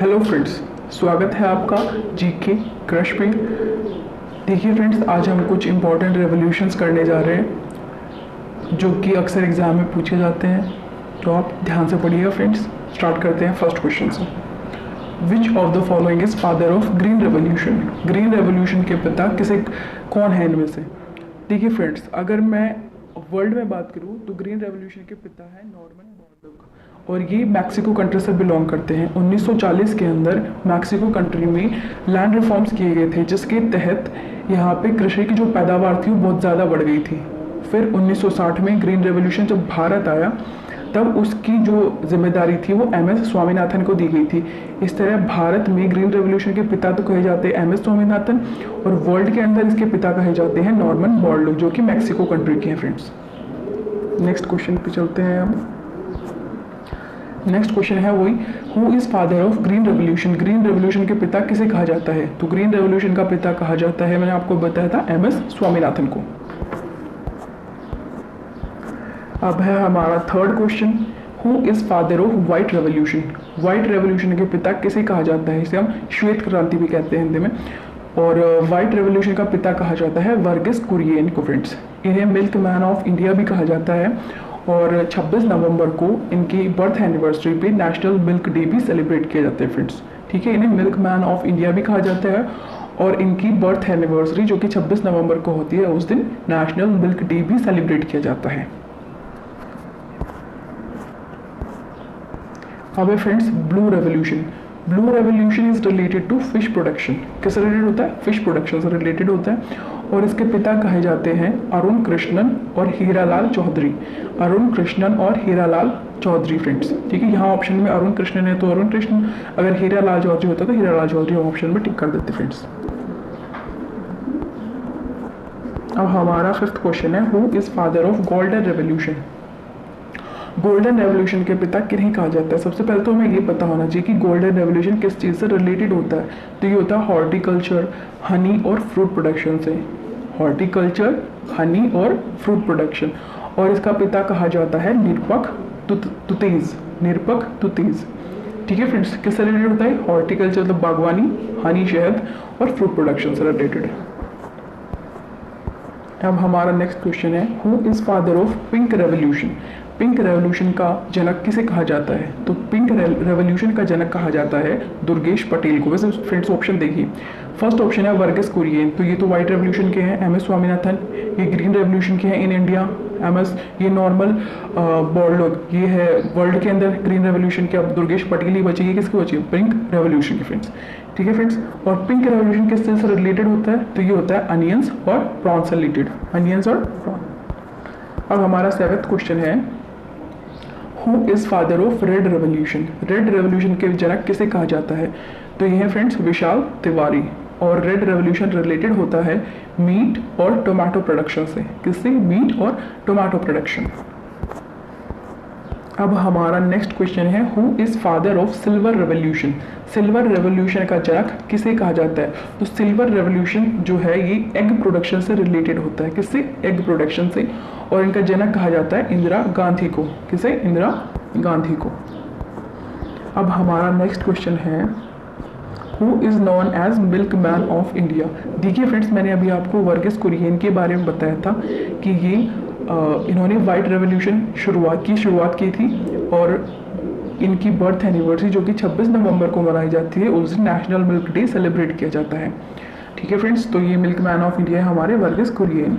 Hello friends, स्वागत है आपका जीके क्रश पे। देखिए फ्रेंड्स, आज हम कुछ इम्पोर्टेंट रेवोल्यूशंस करने जा रहे हैं जो कि अक्सर एग्जाम में पूछे जाते हैं, तो आप ध्यान से पढ़िएगा फ्रेंड्स। स्टार्ट करते हैं फर्स्ट क्वेश्चन से। विच of the following is father of green revolution? Green revolution के पिता कौन है इनमें से? देखिए फ्रेंड्स, अगर मैं वर्ल्ड में बात करूँ तो ग्रीन रेवोल्यूशन के पिता है नॉर्मन बोरलॉग, और ये मैक्सिको कंट्री से बिलोंग करते हैं। 1940 के अंदर मैक्सिको कंट्री में लैंड रिफॉर्म्स किए गए थे, जिसके तहत यहाँ पे कृषि की जो पैदावार थी वो बहुत ज़्यादा बढ़ गई थी। फिर 1960 में ग्रीन रेवोल्यूशन जब भारत आया, तब उसकी जो जिम्मेदारी थी वो MS स्वामीनाथन को दी गई थी। इस तरह भारत में ग्रीन रेवोल्यूशन के पिता तो कहे जाते हैं MS स्वामीनाथन, और वर्ल्ड के अंदर इसके पिता कहे जाते हैं नॉर्मन बोरलॉग, जो कि मैक्सिको कंट्री के हैं फ्रेंड्स। नेक्स्ट क्वेश्चन पे चलते हैं अब। नेक्स्ट क्वेश्चन है वही, who is father of green revolution? Green revolution के पिता किसे कहा जाता है? तो ग्रीन रेवोल्यूशन का पिता कहा जाता है, मैंने आपको बताया था, MS स्वामीनाथन को। अब है हमारा third question, who is father of white revolution? White revolution के पिता किसे कहा जाता है? इसे हम श्वेत क्रांति भी कहते हैं हिंदी में। और व्हाइट रेवोल्यूशन का पिता कहा जाता है वर्गीस कुरियन को फ्रेंड्स। इन्हें मिल्क मैन ऑफ इंडिया भी कहा जाता है, और 26 नवंबर को इनकी बर्थ एनिवर्सरी पे नेशनल मिल्क डे भी सेलिब्रेट किया जाता है फ्रेंड्स। ठीक है, इन्हें मिल्क मैन ऑफ इंडिया भी कहा जाता है, और इनकी बर्थ एनिवर्सरी जो कि 26 नवंबर को होती है, उस दिन नेशनल मिल्क डे भी सेलिब्रेट किया जाता है। अब है friends blue revolution. Blue revolution is related to fish production. किससे रिलेटेड होता है? फिश प्रोडक्शन से रिलेटेड होता है, और इसके पिता कहे जाते हैं अरुण कृष्णन और हीरालाल चौधरी। अरुण कृष्णन और हीरालाल चौधरी फ्रेंड्स। ठीक है, यहाँ ऑप्शन में अरुण कृष्णन है तो अरुण कृष्णन, अगर हीरालाल चौधरी होता तो हीरालाल चौधरी हम ऑप्शन में टिक कर देते फ्रेंड्स। अब हमारा फिफ्थ क्वेश्चन है, who is father of golden revolution? Golden revolution के पिता किन्हें कहा जाता है? सबसे पहले तो हमें ये पता होना चाहिए कि गोल्डन रेवोल्यूशन किस चीज़ से रिलेटेड होता है। तो ये होता है हॉर्टिकल्चर, हनी और फ्रूट प्रोडक्शन से। हॉर्टिकल्चर, हनी और फ्रूट प्रोडक्शन। और इसका पिता कहा जाता है निरपक तुतेज। निरपक तुतेज। ठीक है फ्रेंड्स, किससे रिलेटेड होता है? हॉर्टिकल्चर मतलब बागवानी, हनी शहद, और फ्रूट प्रोडक्शन से रिलेटेड। अब हमारा नेक्स्ट क्वेश्चन है, who is father of pink revolution? Pink revolution का जनक किसे कहा जाता है? तो पिंक रेवोल्यूशन का जनक कहा जाता है दुर्गेश पटेल को। वैसे फ्रेंड्स ऑप्शन देखिए, फर्स्ट ऑप्शन है वर्गीस कुरियन, तो ये तो व्हाइट रेवोल्यूशन के हैं MS स्वामीनाथन। ये ग्रीन रेवोल्यूशन के हैं इन इंडिया MS। ये नॉर्मल बोरलॉग, ये है वर्ल्ड के अंदर ग्रीन रेवोल्यूशन के। अब दुर्गेश पटेल ही बची, किसकी बची? पिंक रेवोल्यूशन की फ्रेंड्स। ठीक है फ्रेंड्स, और पिंक रेवोल्यूशन किस चीज़ से रिलेटेड होता है? तो ये होता है अनियंस और प्रॉन से रिलेटेड। अनियंस और प्रॉन। अब हमारा सेवेंथ क्वेश्चन है, who is father of red revolution? Red revolution के जनक किसे कहा जाता है? तो ये है फ्रेंड्स विशाल तिवारी, और रेड रेवोल्यूशन रिलेटेड होता है मीट और टोमेटो प्रोडक्शन से। किससे? मीट और टोमेटो प्रोडक्शन। अब हमारा नेक्स्ट क्वेश्चन है, who is father of silver revolution? Silver revolution का जनक किसे कहा जाता है? तो सिल्वर रेवोल्यूशन जो है ये एग प्रोडक्शन से रिलेटेड होता है। किससे? एग प्रोडक्शन से, और इनका जनक कहा जाता है इंदिरा गांधी को। किसे? इंदिरा गांधी को। अब हमारा नेक्स्ट क्वेश्चन है, who is known as milkman of India? देखिए फ्रेंड्स, मैंने अभी आपको वर्गीस कुरियन के बारे में बताया था कि ये इन्होंने वाइट रेवोल्यूशन शुरुआत की थी, और इनकी बर्थ एनिवर्सरी जो कि 26 नवंबर को मनाई जाती है, उस दिन नेशनल मिल्क डे सेलिब्रेट किया जाता है। ठीक है फ्रेंड्स, तो ये मिल्क मैन ऑफ इंडिया है हमारे वर्गीस कुरियन।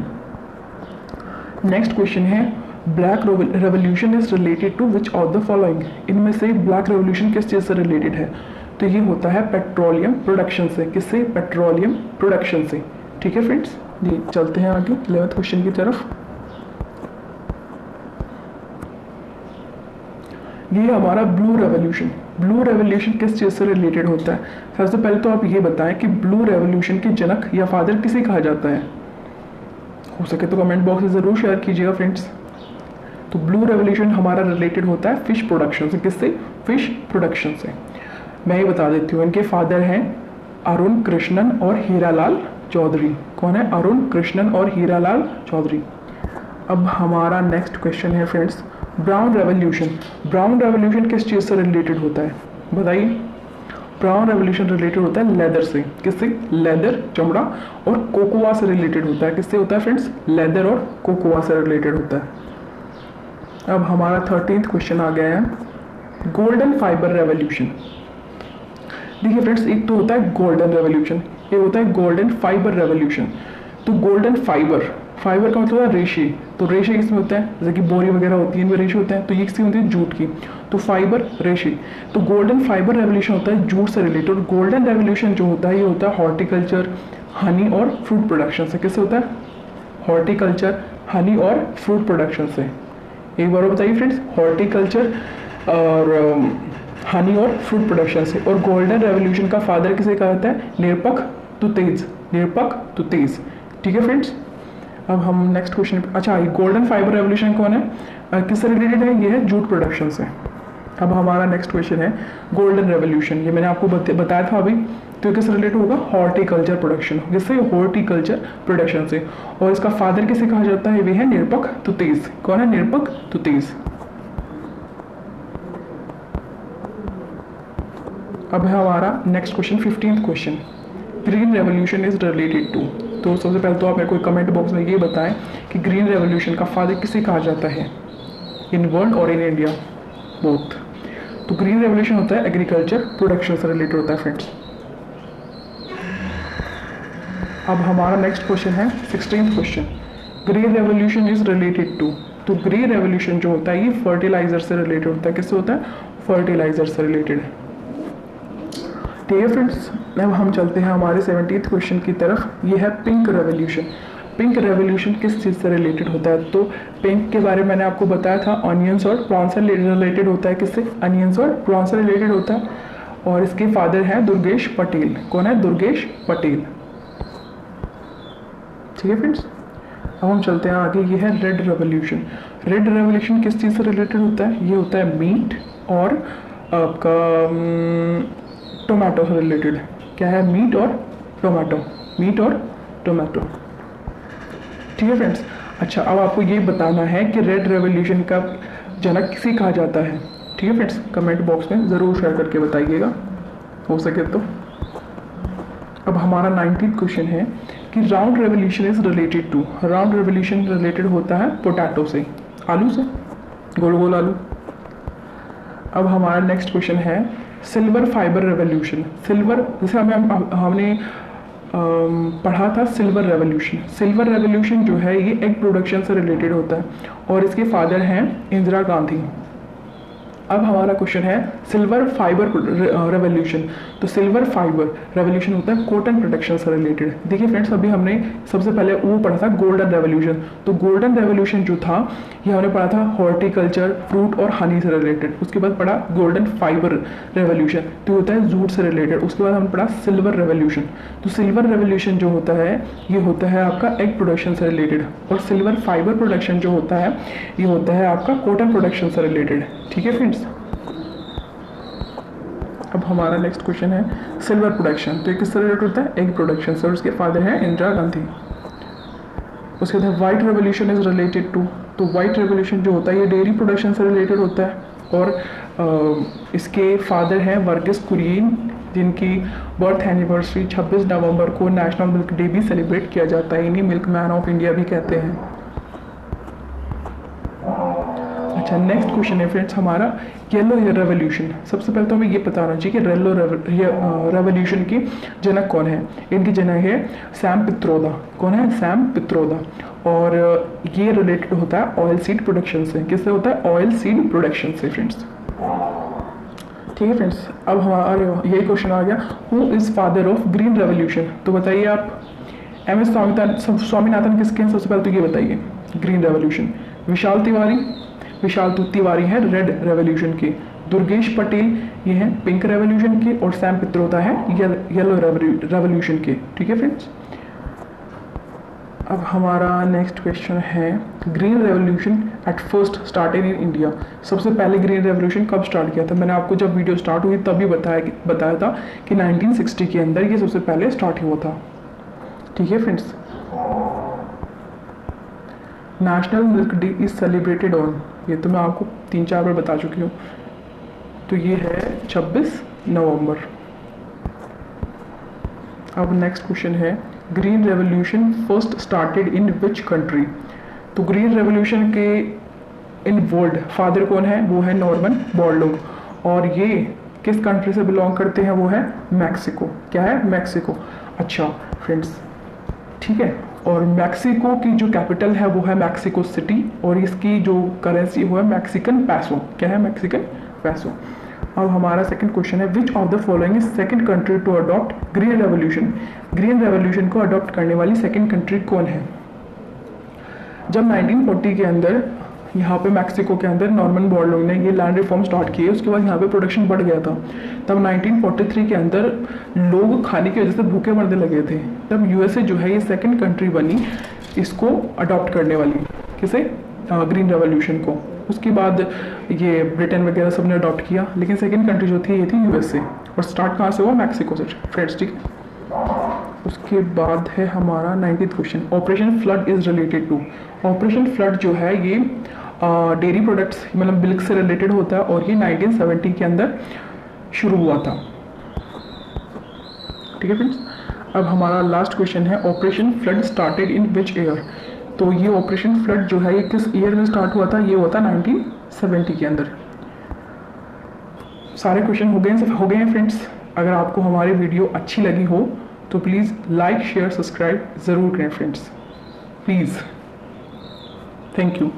नेक्स्ट क्वेश्चन है, black revolution is related to which of the following? इनमें से ब्लैक रेवोल्यूशन किस चीज़ से रिलेटेड है? तो ये होता है पेट्रोलियम प्रोडक्शन से। किससे? पेट्रोलियम प्रोडक्शन से। ठीक है फ्रेंड्स, जी चलते हैं आगे 11th क्वेश्चन की तरफ। ये हमारा ब्लू रेवोल्यूशन। ब्लू रेवोल्यूशन किस चीज़ से रिलेटेड होता है? सबसे पहले तो आप ये बताएं कि ब्लू रेवोल्यूशन के जनक या फादर किसे कहा जाता है? हो सके तो कमेंट बॉक्स में ज़रूर शेयर कीजिएगा फ्रेंड्स। तो ब्लू रेवोल्यूशन हमारा रिलेटेड होता है फिश प्रोडक्शन से। किससे? फिश प्रोडक्शन से। मैं ये बता देती हूँ, इनके फादर हैं अरुण कृष्णन और हीरालाल चौधरी। कौन है? अरुण कृष्णन और हीरालाल चौधरी। अब हमारा नेक्स्ट क्वेश्चन है friends, brown revolution. Brown revolution किस चीज़ से रिलेटेड होता है? बताइए। ब्राउन रेवोल्यूशन रिलेटेड होता है लेदर से, किससे? लेदर, चमड़ा, और कोकोआ से रिलेटेड होता है। किससे होता है फ्रेंड्स? लेदर और कोकोआ से रिलेटेड होता है। अब हमारा 13th क्वेश्चन आ गया है, गोल्डन फाइबर रेवोल्यूशन। देखिए फ्रेंड्स, एक तो होता है गोल्डन रेवोल्यूशन, ये होता है गोल्डन फाइबर रेवोल्यूशन। तो गोल्डन फाइबर, फाइबर का मतलब है रेशे, तो रेशे किसमें होता है? जैसे कि बोरी वगैरह होती है, इनमें रेशे होते हैं, तो ये किसकी होती है? जूट की। तो फाइबर, रेशे, तो गोल्डन फाइबर रेवोल्यूशन होता है जूट से रिलेटेड। और गोल्डन रेवोल्यूशन जो होता है ये होता है हॉर्टिकल्चर, हनी और फ्रूट प्रोडक्शन से। किससे होता है? हॉर्टिकल्चर, हनी और फ्रूट प्रोडक्शन से। एक बार बताइए फ्रेंड्स, हॉर्टिकल्चर और हनी और फ्रूट प्रोडक्शन से। और गोल्डन रेवोल्यूशन का फादर किसे कहा जाता है? निरपख तुतेज, निरपख तुतेज। ठीक है फ्रेंड्स, अब हम नेक्स्ट क्वेश्चन, अच्छा ये गोल्डन फाइबर रेवोल्यूशन कौन है, किससे रिलेटेड है? ये है जूट प्रोडक्शन से। अब हमारा नेक्स्ट क्वेश्चन है गोल्डन रेवोल्यूशन, ये मैंने आपको बताया था अभी, तो किससे रिलेटेड होगा? हॉर्टिकल्चर प्रोडक्शन, किससे? हॉर्टिकल्चर प्रोडक्शन से। और इसका फादर किसे कहा जाता है? वे है निरपख तुतेज। कौन है? निरपख तुतेज। अब है हमारा next question 15th question, green revolution is related to. तो सबसे पहले तो आप मेरे को कमेंट बॉक्स में ये बताएं कि ग्रीन रेवोल्यूशन का फादर किसे कहा जाता है, इन वर्ल्ड और इन इंडिया बोथ। तो ग्रीन रेवोल्यूशन होता है एग्रीकल्चर प्रोडक्शन से रिलेटेड होता है फ्रेंड्स। अब हमारा नेक्स्ट क्वेश्चन है 16th question, green revolution is related to. तो ग्रीन रेवोल्यूशन जो होता है ये फर्टिलाइजर से रिलेटेड होता है। किससे होता है? फर्टिलाइजर से रिलेटेड। ठीक है फ्रेंड्स, अब हम चलते हैं हमारे 17th क्वेश्चन की तरफ, ये है पिंक रेवोल्यूशन। पिंक रेवोल्यूशन किस चीज़ से रिलेटेड होता है? तो पिंक के बारे में मैंने आपको बताया था, ऑनियंस और प्रॉन से रिलेटेड होता है। किससे? अनियंस और प्रॉन से रिलेटेड होता है। और इसके फादर हैं दुर्गेश पटेल। कौन है? दुर्गेश पटेल। ठीक है फ्रेंड्स, अब हम चलते हैं आगे, ये है रेड रेवोल्यूशन। रेड रेवोल्यूशन किस चीज़ से रिलेटेड होता है? ये होता है मीट और आपका टोमेटो से रिलेटेड। क्या है? मीट और टोमेटो, मीट और टोमेटो। ठीक है फ्रेंड्स, अच्छा अब आपको ये बताना है कि रेड रेवोल्यूशन का जनक किसे कहा जाता है। ठीक है फ्रेंड्स, कमेंट बॉक्स में ज़रूर शेयर करके बताइएगा हो सके तो। अब हमारा 19th क्वेश्चन है कि round revolution is related to. Round revolution related होता है पोटैटो से, आलू से, गोल गोल आलू। अब हमारा नेक्स्ट क्वेश्चन है सिल्वर फाइबर रेवोल्यूशन। सिल्वर, जैसे हमने पढ़ा था सिल्वर रेवोल्यूशन। सिल्वर रेवोल्यूशन जो है ये एग प्रोडक्शन से रिलेटेड होता है और इसके फादर हैं इंदिरा गांधी। अब हमारा क्वेश्चन है सिल्वर फाइबर रेवोल्यूशन। तो सिल्वर फाइबर रेवोल्यूशन होता है कॉटन प्रोडक्शन से रिलेटेड। देखिए फ्रेंड्स, अभी हमने सबसे पहले वो पढ़ा था गोल्डन रेवोल्यूशन। तो गोल्डन रेवोल्यूशन जो था ये हमने पढ़ा था हॉर्टिकल्चर, फ्रूट और हनी से रिलेटेड। उसके बाद पढ़ा गोल्डन फाइबर रेवोल्यूशन, तो होता है जूट से रिलेटेड। उसके बाद हमने पढ़ा सिल्वर रेवोल्यूशन। तो सिल्वर रेवोल्यूशन जो होता है ये होता है आपका एग प्रोडक्शन से रिलेटेड। और सिल्वर फाइबर प्रोडक्शन जो होता है ये होता है आपका कॉटन प्रोडक्शन से रिलेटेड। ठीक है फ्रेंड्स, अब हमारा नेक्स्ट क्वेश्चन है सिल्वर प्रोडक्शन। तो ये किससे रिलेटेड होता है? एग प्रोडक्शन से, और उसके फादर हैं इंदिरा गांधी। उसके बाद white revolution is related to. तो व्हाइट रेवोल्यूशन जो होता है ये डेयरी प्रोडक्शन से रिलेटेड होता है और इसके फादर हैं वर्गीस कुरियन, जिनकी बर्थ एनिवर्सरी 26 नवंबर को नेशनल मिल्क डे भी सेलिब्रेट किया जाता है। इन्हीं मिल्क मैन ऑफ इंडिया भी कहते हैं। अच्छा, नेक्स्ट क्वेश्चन है फ्रेंड्स हमारा येलो रेवोल्यूशन। सबसे पहले तो हमें ये बताना चाहिए कि येलो रेवोल्यूशन की जनक कौन है। इनकी जनक है सैम पित्रोदा। कौन है? सैम पित्रोदा। और ये रिलेटेड होता है ऑयल सीड प्रोडक्शन से। किससे होता है? ऑयल सीड प्रोडक्शन से फ्रेंड्स। ठीक है फ्रेंड्स, अब हमारे यही क्वेश्चन आ गया, who is father of green revolution. तो बताइए आप, एम एस स्वामीनाथन किसके हैं? सबसे पहले तो ये बताइए ग्रीन रेवोल्यूशन। विशाल तिवारी, विशाल तिवारी है रेड रेवोल्यूशन की। दुर्गेश पटेल ये हैं पिंक रेवोल्यूशन के। और सैम पित्रोदा है येलो रेवोल्यूशन के। ठीक है फ्रेंड्स, अब हमारा नेक्स्ट क्वेश्चन है green revolution at first started in India. सबसे पहले ग्रीन रेवोल्यूशन कब स्टार्ट किया था? मैंने आपको जब वीडियो स्टार्ट हुई तभी बताया था कि 1960 के अंदर ये सबसे पहले स्टार्ट हुआ था। ठीक है friends, national milk day is celebrated on, ये तो मैं आपको 3-4 बार बता चुकी हूँ। तो ये है 26 नवंबर। अब नेक्स्ट क्वेश्चन है, green revolution first started in which country. तो ग्रीन रेवोल्यूशन के इन्वॉल्व फादर कौन है, वो है नॉर्मन बोरलॉग, और ये किस कंट्री से बिलोंग करते हैं, वो है मैक्सिको। क्या है, मैक्सिको। अच्छा फ्रेंड्स, ठीक है, और मैक्सिको की जो कैपिटल है वो है मैक्सिको सिटी, और इसकी जो करेंसी वो है मैक्सिकन पैसो। क्या है, मैक्सिकन पैसो। अब हमारा सेकंड क्वेश्चन है, which of the following is second country to adopt green revolution. Green revolution को अडॉप्ट करने वाली सेकंड कंट्री कौन है। जब 1940 के अंदर यहाँ पे मैक्सिको के अंदर नॉर्मन बोरलॉग ने ये लैंड रिफॉर्म स्टार्ट किए, उसके बाद यहाँ पे प्रोडक्शन बढ़ गया था। तब 1943 के अंदर लोग खाने की वजह से भूखे मरने लगे थे। तब यूएसए जो है ये सेकंड कंट्री बनी इसको अडॉप्ट करने वाली, किसे, ग्रीन रेवोल्यूशन को। उसके बाद ये ब्रिटेन वगैरह सब ने अडॉप्ट किया, लेकिन सेकंड कंट्री जो थी ये थी यूएसए, और स्टार्ट कहाँ से हुआ, मैक्सिको से फ्रेंड्स, ठीक है। उसके बाद है हमारा 90th क्वेश्चन, operation flood is related to. Operation flood जो है ये डेयरी प्रोडक्ट्स मतलब मिल्क से रिलेटेड होता है, और ये 1970 के अंदर शुरू हुआ था, ठीक है फ्रेंड्स। अब हमारा लास्ट क्वेश्चन है, operation flood started in which year. तो ये ऑपरेशन फ्लड जो है ये किस ईयर में स्टार्ट हुआ था, ये हुआ था 1970 के अंदर। सारे क्वेश्चन हो गए हैं फ्रेंड्स। अगर आपको हमारी वीडियो अच्छी लगी हो तो प्लीज़ लाइक शेयर सब्सक्राइब ज़रूर करें फ्रेंड्स, प्लीज़। Thank you.